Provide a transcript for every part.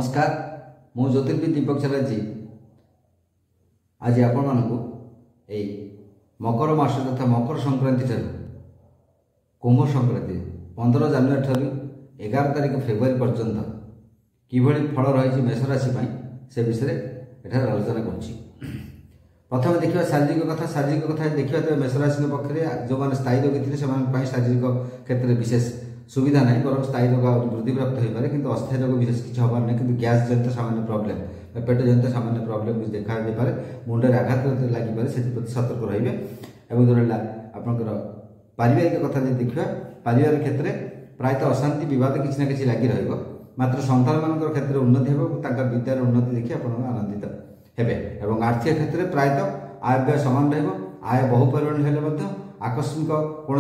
नमस्कार मु ज्योतिर्विद दीपक चलर्जी आज आपण मानक मकर मास तथा मकर संक्रांति ठार कुंभ संक्रांति 15 जानुआरी ठार 11 तारिख फेब्रुआरी पर्यंत किभଳି फल रही मेष राशि से विषय एठार आलोचना करुच्ची। प्रथम देखा शारीरिक कथा देखा तो मेष राशि पक्ष जो मैंने स्थायी रोगी थे शारीरिक क्षेत्र में विशेष सुविधा ना बर स्थायी रोग वृद्धि प्राप्त हो पारे कि अस्थायी रोग विशेष किसी हबार ना कि गैस जनित सामान्य प्रोब्लेम पेट जनित सामान्य प्रोब्लेम देखा पारे मुंडे आघात लगिपे से सतर्क रे और जो आपंकर पारिवारिक कथा देखा पारिवारिक क्षेत्र में प्रायतः अशांति बद किसी ना कि लगी मात्र संतान मान क्षेत्र में उन्नति हो विद्यार उन्नति देखिए आप आनंदित हेबे और आर्थिक क्षेत्र में प्रायतः आय व्यय सामान आय बहु परिमाण आकस्मिक कौन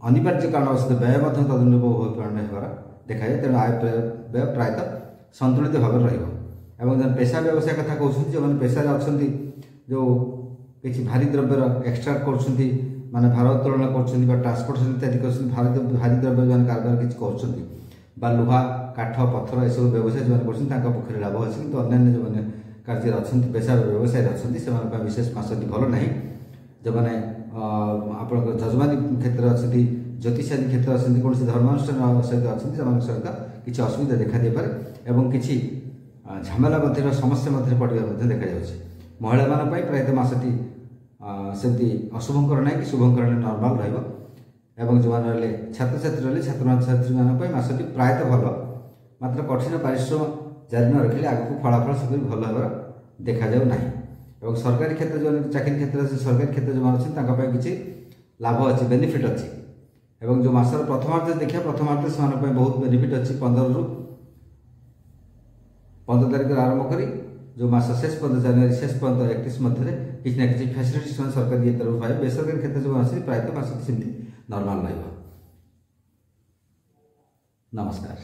अनिवार्य कारण व्यय तदनुरूप बहु परिमाण होगार देखा जाए। तेणु आय व्यय प्रायतः संतुलित भाव रहा। पेशा व्यवसाय कथा कहते जो मैंने पेशा अच्छा जो किसी भारी द्रव्यर एक्सट्राक्ट कर माने भारोत्तोलन कर ट्रांसपोर्टेशन इत्यादि कर भारी द्रव्य जो कारबार किसी कर लुहा काठ पत्थर यह व्यवसाय जो कर पक्ष लाभ अच्छी कि अन्य जो मैंने कार्य अच्छा पेशा व्यवसाय अच्छा से विशेष मासटी भल ना जो मैंने आप जजमानी क्षेत्र अच्छा ज्योतिषादी क्षेत्र अच्छा कौन धर्मानुष्ठान सहित अच्छा सहित किसी असुविधा देखा दे पारे और किसी झमेला समस्या मध्य पड़ा देखा जाए। महिला मान प्रायतः मासटी सेमती अशुभंकर ना कि शुभंकर नॉर्मल रहा। जो मैंने छात्र छात्री रही छात्र छात्री मानी मासटी प्रायतः भल मात्र कठिन परिश्रम जारी न रखिले आगक फलाफल सब भल भाव देखा जाऊ ना। और सरकारी क्षेत्र जो चाकरी क्षेत्र सरकारी क्षेत्र जो अच्छे किसी लाभ अच्छी बेनिफिट अच्छी और जो मासर प्रथमार्थ देखिए प्रथमार्थ से बहुत बेनिफिट अच्छी 15 तारीख आरंभ कर जो मास शेष 15 जानुआरी शेष पर्यंत 31 मध्य किसी ना कि फैसिलिटी सरकारी तरफ पाए बेसरकारी क्षेत्र जो अच्छे प्रायतः मास सेमती नॉर्मल रहा। नमस्कार।